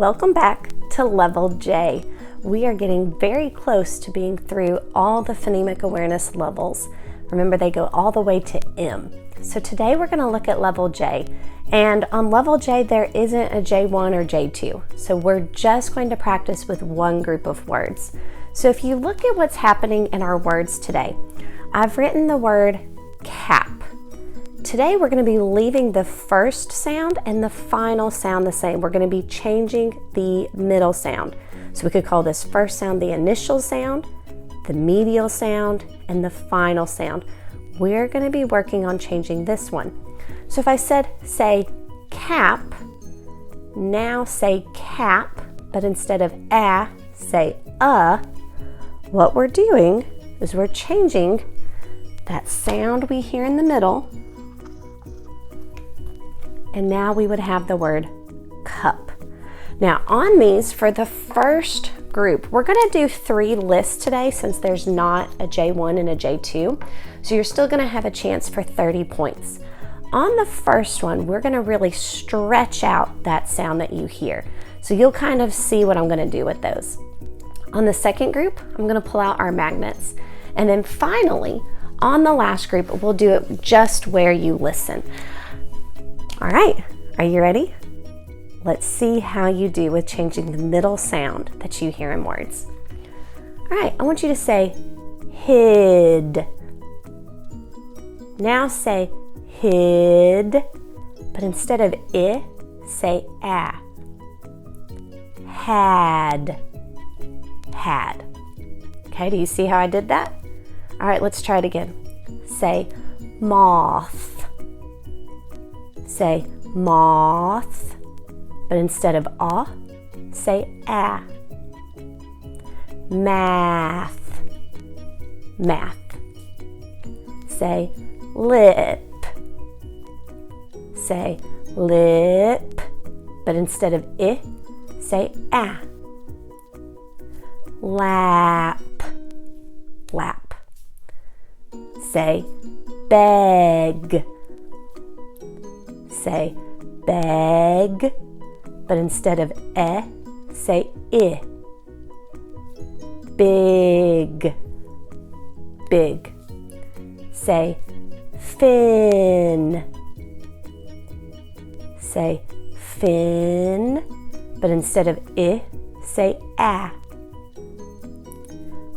Welcome back to Level J. We are getting very close to being through all the phonemic awareness levels. Remember, they go all the way to M. So today we're going to look at Level J. And on Level J, there isn't a J1 or J2. So we're just going to practice with one group of words. So if you look at what's happening in our words today, I've written the word cap. Today we're going to be leaving the first sound and the final sound the same. We're going to be changing the middle sound. So we could call this first sound the initial sound, the medial sound, and the final sound. We're going to be working on changing this one. So if I said, say, cap, now say cap, but instead of a, say what we're doing is we're changing that sound we hear in the middle, and now we would have the word cup. Now on these, for the first group, we're going to do 3 lists today since there's not a J1 and a J2. So you're still going to have a chance for 30 points. On the first one, we're going to really stretch out that sound that you hear. So you'll kind of see what I'm going to do with those. On the second group, I'm going to pull out our magnets. And then finally, on the last group, we'll do it just where you listen. All right, are you ready? Let's see how you do with changing the middle sound that you hear in words. All right, I want you to say hid. Now say hid, but instead of I, say a. Had. Okay, do you see how I did that? All right, let's try it again. Say moth. Say moth, but instead of a, say a. Math. Say lip. Say lip, but instead of I, say a. Lap. Say beg. Say beg, but instead of e, say I. Big. Say fin. Say fin, but instead of I, say a.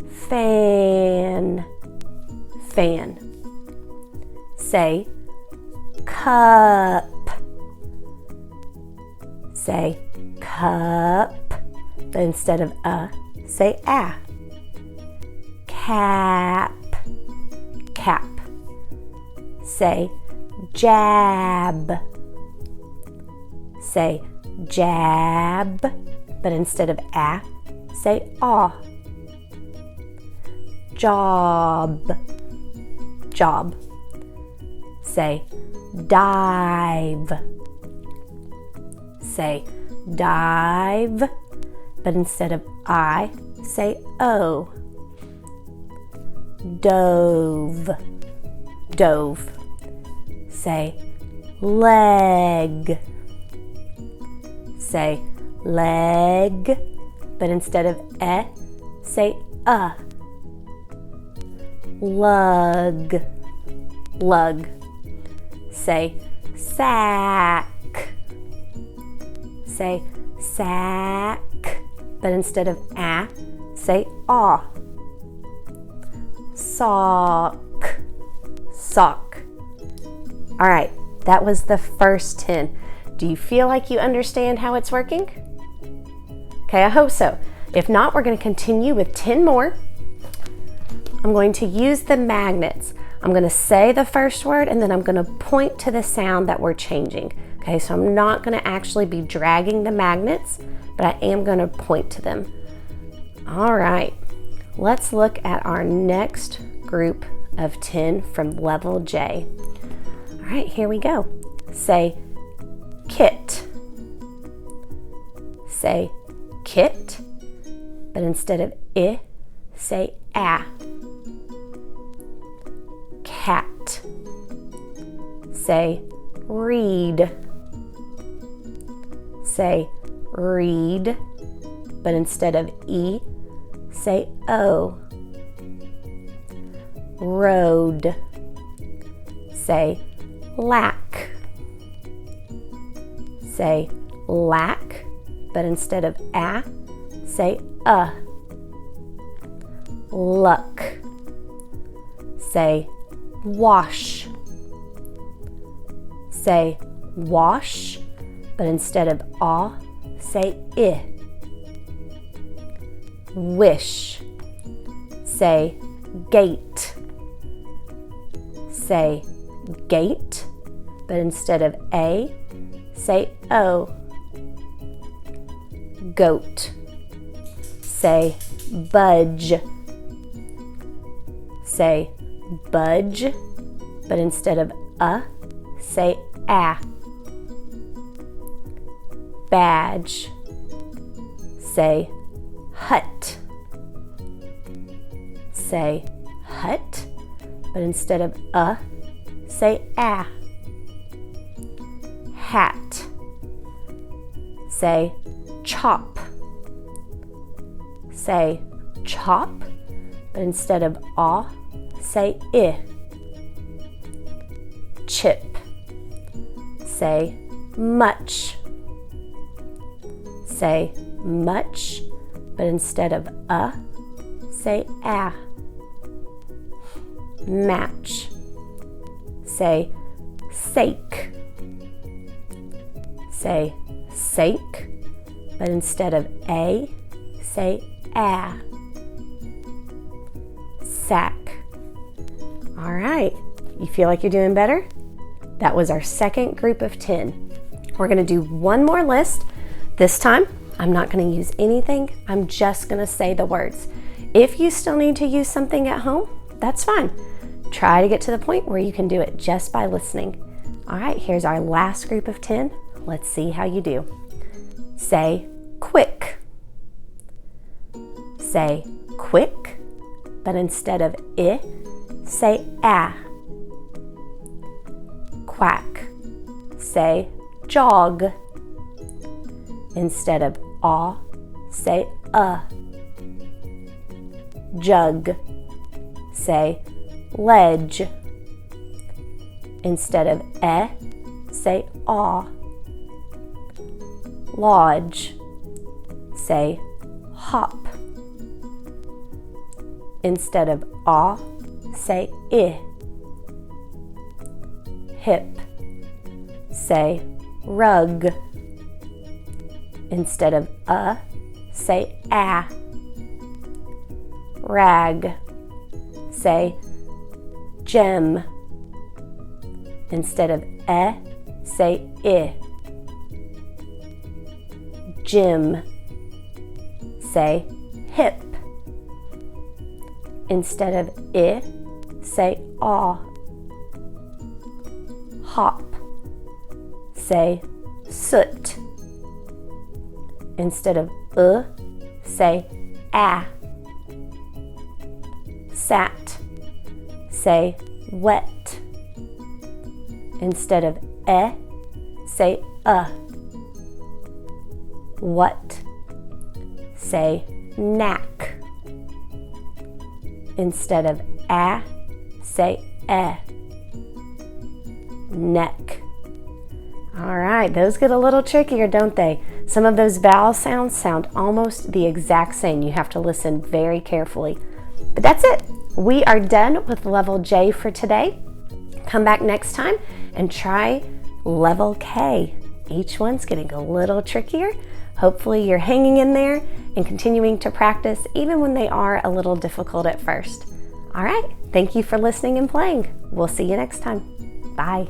Fan. Say cup. Say cup, but instead of a, say a. Cap. Say jab. Say jab, but instead of a, say a. Job. Say dive. Say dive, but instead of I, say O. Dove. Say leg. Say leg, but instead of e, say a. Lug. Say sack. Say sack, but instead of a, say a. Sock. All right, that was the first 10. Do you feel like you understand how it's working? Okay, I hope so. If not, we're going to continue with 10 more. I'm going to use the magnets. I'm going to say the first word and then I'm going to point to the sound that we're changing. Okay, so I'm not going to actually be dragging the magnets, but I am going to point to them. All right, let's look at our next group of 10 from Level J. All right, here we go. Say kit. Say kit, but instead of I, say a. Cat. Say read. Say read, but instead of E, say O. Road, say lack. Say lack, but instead of A, say Luck, say wash. Say wash, but instead of A, say I. Wish, say gate. Say gate, but instead of A, say O. Goat, say budge. Say budge, but instead of say A. Badge, say hut. Say hut, but instead of say A. Hat, say chop. Say chop, but instead of A, say I. Chip, say much. Say much, but instead of say A. Match, say sake. Say sake, but instead of A, say A. Sack. All right, you feel like you're doing better? That was our second group of 10. We're gonna do one more list. This time, I'm not gonna use anything. I'm just gonna say the words. If you still need to use something at home, that's fine. Try to get to the point where you can do it just by listening. All right, here's our last group of 10. Let's see how you do. Say quick. Say quick, but instead of I, say A. Quack, say jog. Instead of A, say Jug, say ledge. Instead of say A. Lodge, say hop. Instead of A, say I. Hip, say rug. Instead of say A. Rag, say gem. Instead of say I. Gym, say hip. Instead of I, say A. Hop, say soot. Instead of say A. Sat, say wet. Instead of say What, say knack. Instead of say neck. All right, those get a little trickier, don't they? Some of those vowel sounds sound almost the exact same. You have to listen very carefully. But that's it. We are done with level J for today. Come back next time and try level K. Each one's getting a little trickier. Hopefully you're hanging in there and continuing to practice even when they are a little difficult at first. All right, thank you for listening and playing. We'll see you next time. Bye.